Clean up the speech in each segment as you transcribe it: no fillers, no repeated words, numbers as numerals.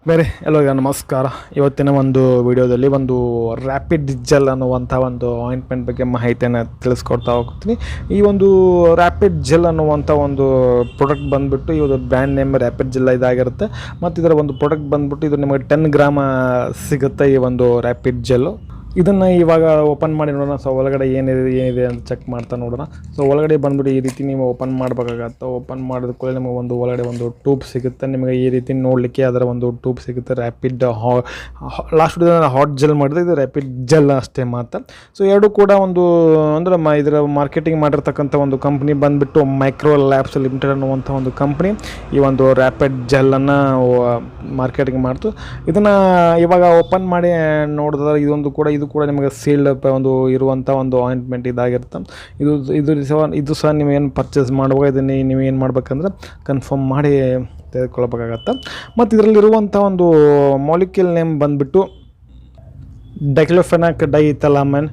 ಬೇರೆ ಎಲ್ಲರಿಗೂ ನಮಸ್ಕಾರ. ಇವತ್ತಿನ ಒಂದು ವಿಡಿಯೋದಲ್ಲಿ ಒಂದು ರ್ಯಾಪಿಡ್ ಜೆಲ್ ಅನ್ನುವಂಥ ಒಂದು ಆಯಿಂಟ್ಮೆಂಟ್ ಬಗ್ಗೆ ಮಾಹಿತಿಯನ್ನು ತಿಳಿಸ್ಕೊಡ್ತಾ ಹೋಗ್ತೀನಿ. ಈ ಒಂದು ರ್ಯಾಪಿಡ್ ಜೆಲ್ ಅನ್ನುವಂಥ ಒಂದು ಪ್ರಾಡಕ್ಟ್ ಬಂದುಬಿಟ್ಟು ಈ ಒಂದು ಬ್ರ್ಯಾಂಡ್ ನೇಮ್ ರ್ಯಾಪಿಡ್ ಜೆಲ್ ಇದಾಗಿರುತ್ತೆ. ಮತ್ತು ಇದರ ಒಂದು ಪ್ರಾಡಕ್ಟ್ ಬಂದುಬಿಟ್ಟು ಇದು ನಿಮಗೆ 10 ಗ್ರಾಮ್ ಸಿಗುತ್ತೆ. ಈ ಒಂದು ರ್ಯಾಪಿಡ್ ಜೆಲ್ಲು ಇದನ್ನು ಇವಾಗ ಓಪನ್ ಮಾಡಿ ನೋಡೋಣ. ಸೊ ಒಳಗಡೆ ಏನಿದೆ ಅಂತ ಚೆಕ್ ಮಾಡ್ತಾ ನೋಡೋಣ. ಸೊ ಒಳಗಡೆ ಬಂದುಬಿಟ್ಟು ಈ ರೀತಿ ನೀವು ಓಪನ್ ಮಾಡಬೇಕಾಗತ್ತೆ. ಓಪನ್ ಮಾಡಿದ ಕೂಡ ನಿಮಗೆ ಒಂದು ಒಳಗಡೆ ಒಂದು ಟ್ಯೂಬ್ ಸಿಗುತ್ತೆ. ನಿಮಗೆ ಈ ರೀತಿ ನೋಡಲಿಕ್ಕೆ ಅದರ ಒಂದು ಟ್ಯೂಬ್ ಸಿಗುತ್ತೆ. ರ್ಯಾಪಿಡ್ ಲಾಸ್ಟ್ ಹಾಟ್ ಜೆಲ್ ಮಾಡಿದ್ರೆ ಇದು ರ್ಯಾಪಿಡ್ ಜೆಲ್ ಅಷ್ಟೇ ಮಾತ್ರ. ಸೊ ಎರಡು ಕೂಡ ಒಂದು ಅಂದರೆ ಇದರ ಮಾರ್ಕೆಟಿಂಗ್ ಮಾಡಿರ್ತಕ್ಕಂಥ ಒಂದು ಕಂಪ್ನಿ ಬಂದುಬಿಟ್ಟು ಮೈಕ್ರೋ ಲ್ಯಾಬ್ಸ್ ಲಿಮಿಟೆಡ್ ಅನ್ನುವಂಥ ಒಂದು ಕಂಪ್ನಿ ಈ ಒಂದು ರ್ಯಾಪಿಡ್ ಜೆಲ್ಲನ್ನು ಮಾರ್ಕೆಟಿಂಗ್ ಮಾಡ್ತು. ಇದನ್ನು ಇವಾಗ ಓಪನ್ ಮಾಡಿ ನೋಡಿದ್ರೆ ಇದು ಕೂಡ ನಿಮಗೆ ಸೀಲ್ಡ್ ಒಂದು ಇರುವಂಥ ಒಂದು ಆಯಿಂಟ್ಮೆಂಟ್ ಇದಾಗಿರುತ್ತೆ. ಇದು ಸಹ ನೀವೇನು ಪರ್ಚೇಸ್ ಮಾಡುವಾಗ ಇದನ್ನು ನೀವೇನು ಮಾಡ್ಬೇಕಂದ್ರೆ ಕನ್ಫರ್ಮ್ ಮಾಡಿ ತೆಗೆದುಕೊಳ್ಬೇಕಾಗತ್ತೆ. ಮತ್ತು ಇದರಲ್ಲಿರುವಂಥ ಒಂದು ಮಾಲಿಕ್ಯೂಲ್ ನೇಮ್ ಬಂದುಬಿಟ್ಟು diclofenac diethylamine,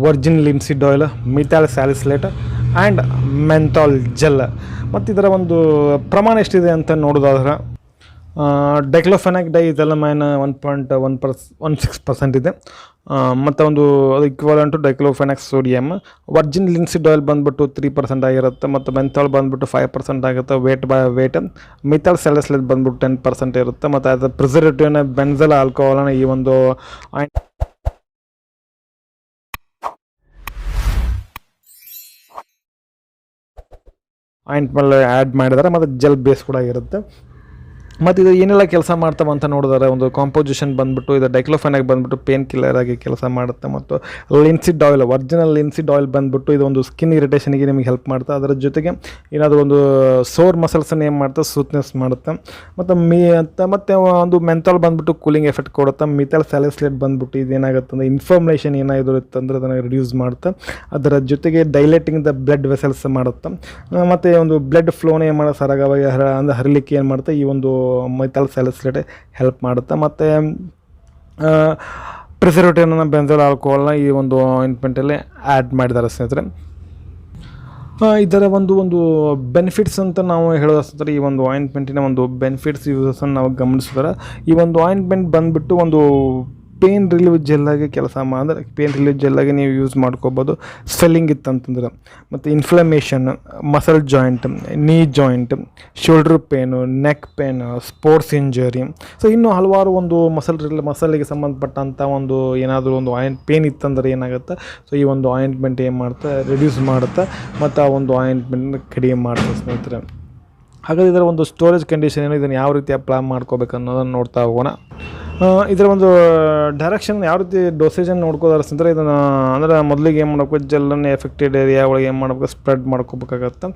virgin linseed oil, methyl salicylate and menthol gel. ಮತ್ತು ಇದರ ಒಂದು ಪ್ರಮಾಣ ಎಷ್ಟಿದೆ ಅಂತ ನೋಡೋದಾದ್ರೆ ಡೈಕ್ಲೋಫೆನಾಕ್ ಡೈಥಲಾಮೈನ್ 1.16% ಇದೆ. ಮತ್ತು ಒಂದು ಅದು equivalent diclofenac sodium. Virgin linseed oil ಬಂದುಬಿಟ್ಟು 3% ಆಗಿರುತ್ತೆ. ಮತ್ತು ಮೆಂಥಾಲ್ ಬಂದುಬಿಟ್ಟು 5% ಆಗುತ್ತೆ ವೇಟ್. ಮಿಥೈಲ್ ಸ್ಯಾಲಿಸಿಲೇಟ್ ಬಂದುಬಿಟ್ಟು 10% ಇರುತ್ತೆ. ಮತ್ತು ಅದು ಪ್ರಿಸರ್ವೇಟಿವ್ನ ಬೆನ್ಝಲ್ ಆಲ್ಕೋಹಾಲ್ನ ಈ ಒಂದು ಆಯಿಂಟ್ಮೆಂಟ್ ಆ್ಯಡ್ ಮಾಡಿದ್ದಾರೆ. ಮತ್ತು ಜೆಲ್ ಬೇಸ್ ಕೂಡ ಇರುತ್ತೆ. ಮತ್ತು ಇದು ಏನೆಲ್ಲ ಕೆಲಸ ಮಾಡ್ತಾವೆ ಅಂತ ನೋಡಿದರೆ ಒಂದು ಕಾಂಪೋಸಿಷನ್ ಬಂದುಬಿಟ್ಟು ಇದು ಡೈಕ್ಲೋಫೆನಾಕ್ ಬಂದುಬಿಟ್ಟು ಪೇನ್ ಕಿಲ್ಲರ್ ಆಗಿ ಕೆಲಸ ಮಾಡುತ್ತೆ. ಮತ್ತು linseed oil, original linseed oil ಬಂದುಬಿಟ್ಟು ಇದು ಒಂದು ಸ್ಕಿನ್ ಇರಿಟೇಷನ್ಗೆ ನಿಮಗೆ ಹೆಲ್ಪ್ ಮಾಡುತ್ತೆ. ಅದರ ಜೊತೆಗೆ ಏನಾದರೂ ಒಂದು ಸೋರ್ ಮಸಲ್ಸನ್ನು ಏನು ಮಾಡುತ್ತೆ, ಸ್ಮೂತ್ನೆಸ್ ಮಾಡುತ್ತೆ. ಮತ್ತು ಒಂದು ಮೆಂಥಾಲ್ ಬಂದುಬಿಟ್ಟು ಕೂಲಿಂಗ್ ಎಫೆಕ್ಟ್ ಕೊಡುತ್ತೆ. ಮಿಥೈಲ್ ಸ್ಯಾಲಿಸಿಲೇಟ್ ಬಂದುಬಿಟ್ಟು ಇದೇನಾಗುತ್ತೆ ಅಂದರೆ ಇನ್ಫಾರ್ಮೇಷನ್ ಏನಾದರೂ ಇತ್ತಂದರೆ ಅದನ್ನು ರಿಡ್ಯೂಸ್ ಮಾಡುತ್ತೆ. ಅದರ ಜೊತೆಗೆ ಡೈಲೇಟಿಂಗ್ ದ ಬ್ಲಡ್ ವೆಸಲ್ಸ್ ಮಾಡುತ್ತೆ. ಮತ್ತು ಒಂದು ಬ್ಲಡ್ ಫ್ಲೋನ ಏನು ಮಾಡೋದು ಸರಾಗವಾಗಿ ಹರಿಲಿಕ್ಕೆ ಏನು ಮಾಡುತ್ತೆ ಈ ಒಂದು ಮಿಥೈಲ್ ಸ್ಯಾಲಿಸಿಲೇಟ್ ಹೆಲ್ಪ್ ಮಾಡುತ್ತೆ. ಮತ್ತು ಪ್ರಿಸರ್ವೇಟಿವ್ನ ಬೆನ್ಝಲ್ ಆಲ್ಕೋಹಾಲ್ನ ಈ ಒಂದು ಆಯಿಂಟ್ಮೆಂಟಲ್ಲಿ ಆ್ಯಡ್ ಮಾಡಿದ್ದಾರೆ ಸ್ನೇಹಿತರೆ. ಇದರ ಒಂದು ಬೆನಿಫಿಟ್ಸ್ ಅಂತ ನಾವು ಹೇಳೋದಾದ್ರೆ ಈ ಒಂದು ಆಯಿಂಟ್ಮೆಂಟಿನ ಒಂದು ಬೆನಿಫಿಟ್ಸ್ ಯೂಸಸನ್ನು ನಾವು ಗಮನಿಸಿದ್ರೆ ಈ ಒಂದು ಆಯಿಂಟ್ಮೆಂಟ್ ಬಂದುಬಿಟ್ಟು ಒಂದು ಪೇನ್ ರಿಲೀವ್ ಜೆಲ್ಲಾಗಿ ಕೆಲಸ ಮಾಡಿದ್ರೆ ಪೇನ್ ರಿಲೀವ್ ಜೆಲ್ಲಾಗಿ ನೀವು ಯೂಸ್ ಮಾಡ್ಕೋಬೋದು. ಸ್ವೆಲ್ಲಿಂಗ್ ಇತ್ತಂತಂದ್ರೆ ಮತ್ತು ಇನ್ಫ್ಲಮೇಷನ್, ಮಸಲ್ ಜಾಯಿಂಟ್, ನೀ joint, shoulder pain, neck pain, sports injury, so ಇನ್ನೂ ಹಲವಾರು ಒಂದು ಮಸಲಿಗೆ ಸಂಬಂಧಪಟ್ಟಂಥ ಒಂದು ಏನಾದರೂ ಒಂದು ಪೇನ್ ಇತ್ತಂದ್ರೆ ಏನಾಗುತ್ತೆ, ಸೊ ಈ ಒಂದು ಆಯಿಂಟ್ಮೆಂಟ್ ಏನು ಮಾಡುತ್ತೆ, ರಿಡ್ಯೂಸ್ ಮಾಡುತ್ತೆ. ಮತ್ತು ಆ ಒಂದು ಆಯಿಂಟ್ಮೆಂಟ್ನ ಕಡಿಮೆ ಮಾಡುತ್ತೆ ಸ್ನೇಹಿತರೆ. ಹಾಗಾದರೆ ಇದರ ಒಂದು ಸ್ಟೋರೇಜ್ ಕಂಡೀಷನ್ ಏನು, ಇದನ್ನು ಯಾವ ರೀತಿ ಅಪ್ಲೈ ಮಾಡ್ಕೋಬೇಕು ಅನ್ನೋದನ್ನು ನೋಡ್ತಾ ಹೋಗೋಣ. ಇದರ ಒಂದು ಡೈರೆಕ್ಷನ್ ಯಾವ ರೀತಿ ಡೋಸೇಜನ್ನು ನೋಡ್ಕೋದಾರೆ ಅಂದರೆ ಇದನ್ನು ಅಂದರೆ ಮೊದಲಿಗೆ ಏನು ಮಾಡಬೇಕು, ಜೆಲ್ಲನ್ನು ಎಫೆಕ್ಟೆಡ್ ಏರಿಯಾ ಒಳಗೆ ಏನು ಮಾಡಬೇಕು, ಸ್ಪ್ರೆಡ್ ಮಾಡ್ಕೋಬೇಕಾಗತ್ತೆ.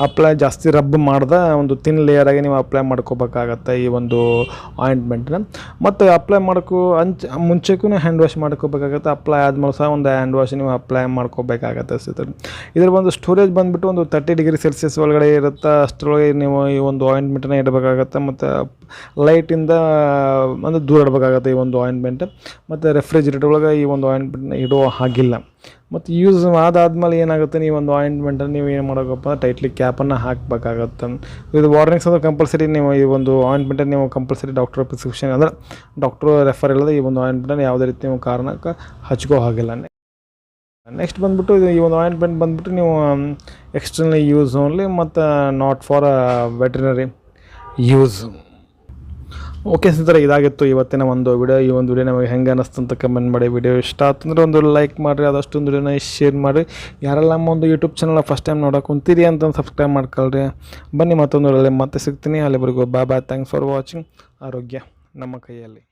ಅಪ್ಲೈ ಜಾಸ್ತಿ ರಬ್ ಮಾಡ್ದೆ ಒಂದು ತಿನ್ ಲೇಯರಾಗಿ ನೀವು ಅಪ್ಲೈ ಮಾಡ್ಕೋಬೇಕಾಗತ್ತೆ ಈ ಒಂದು ಆಯಿಂಟ್ಮೆಂಟ್ನ. ಮತ್ತು ಅಪ್ಲೈ ಮಾಡೋಕ್ಕೂ ಮುಂಚೆಗೂ ಹ್ಯಾಂಡ್ ವಾಶ್ ಮಾಡ್ಕೋಬೇಕಾಗತ್ತೆ. ಅಪ್ಲೈ ಆದಮೇಲೆ ಸಹ ಒಂದು ಹ್ಯಾಂಡ್ ವಾಶ್ ನೀವು ಅಪ್ಲೈ ಮಾಡ್ಕೋಬೇಕಾಗತ್ತೆ ಸ್ನೇಹಿತರೆ. ಇದರ ಒಂದು ಸ್ಟೋರೇಜ್ ಬಂದುಬಿಟ್ಟು ಒಂದು 30 ಡಿಗ್ರಿ ಸೆಲ್ಸಿಯಸ್ ಒಳಗಡೆ ಇರುತ್ತೆ. ಅಷ್ಟರೊಳಗೆ ನೀವು ಈ ಒಂದು ಆಯಿಂಟ್ಮೆಂಟನ್ನು ಇಡಬೇಕಾಗತ್ತೆ. ಮತ್ತು ಲೈಟಿಂದ ಅಂದರೆ ದೂರ ಇಡಬೇಕಾಗತ್ತೆ ಈ ಒಂದು ಆಯಿಂಟ್ಮೆಂಟ್. ಮತ್ತು ರೆಫ್ರಿಜಿರೇಟರ್ ಒಳಗೆ ಈ ಒಂದು ಆಯಿಂಟ್ಮೆಂಟ್ನ ಇಡೋ ಹಾಗಿಲ್ಲ. ಮತ್ತು ಯೂಸ್ ಅದಾದಮೇಲೆ ಏನಾಗುತ್ತೆ, ನೀವು ಒಂದು ಆಯಿಂಟ್ಮೆಂಟನ್ನು ನೀವು ಏನು ಮಾಡೋಕ್ಕಪ್ಪ ಟೈಟ್ಲಿ ಕ್ಯಾಪನ್ನು ಹಾಕಬೇಕಾಗತ್ತೆ. ಇದು ವಾರ್ನಿಂಗ್ಸ್ ಅಂದರೆ ಕಂಪಲ್ಸರಿ ನೀವು ಈ ಒಂದು ಆಯಿಂಟ್ಮೆಂಟನ್ನು ನೀವು ಕಂಪಲ್ಸರಿ ಡಾಕ್ಟರ್ ಪ್ರಿಸ್ಕ್ರಿಪ್ಷನ್ ಅಂದರೆ ಡಾಕ್ಟ್ರು ರೆಫರ್ ಇಲ್ಲದೆ ಈ ಒಂದು ಆಯಿಂಟ್ಮೆಂಟನ್ನು ಯಾವುದೇ ರೀತಿ ನೀವು ಕಾರಣಕ್ಕೆ ಹಚ್ಕೋ ಹಾಗಿಲ್ಲ. ನೆಕ್ಸ್ಟ್ ಬಂದುಬಿಟ್ಟು ಈ ಒಂದು ಆಯಿಂಟ್ಮೆಂಟ್ ಬಂದುಬಿಟ್ಟು ನೀವು ಎಕ್ಸ್ಟರ್ನಲ್ ಯೂಸ್ ಓನ್ಲಿ ಮತ್ತು not for veterinary use. Okay ಸ್ನೇಹಿತರೆ, ಇದಾಗಿತ್ತು ಇವತ್ತಿನ ಒಂದು ವಿಡಿಯೋ. ಈ ಒಂದು ವಿಡಿಯೋ ನಮಗೆ ಹೆಂಗೆ ಅನ್ನಿಸ್ತು ಅಂತ ಕಮೆಂಟ್ ಮಾಡಿ. ವಿಡಿಯೋ ಇಷ್ಟ ಆತಂದ್ರೆ ಒಂದು ಲೈಕ್ ಮಾಡಿರಿ, ಆದಷ್ಟು ವಿಡಿಯೋನ ಶೇರ್ ಮಾಡಿರಿ. ಯಾರೆಲ್ಲ ನಮ್ಮ ಒಂದು ಯೂಟ್ಯೂಬ್ ಚಾನಲ್ ಫಸ್ಟ್ ಟೈಮ್ ನೋಡೋಕೆ ಕುಂತೀರಿ ಅಂತ ಸಬ್ಸ್ಕ್ರೈಬ್ ಮಾಡ್ಕೊಳ್ರಿ. ಬನ್ನಿ ಮತ್ತೊಂದು ವಿಡಿಯೋದಲ್ಲಿ ಮತ್ತೆ ಸಿಗ್ತೀನಿ. ಅಲ್ಲಿವರೆಗೂ ಬಾಯ್. Thanks for watching. ಆರೋಗ್ಯ ನಮ್ಮ ಕೈಯಲ್ಲಿ.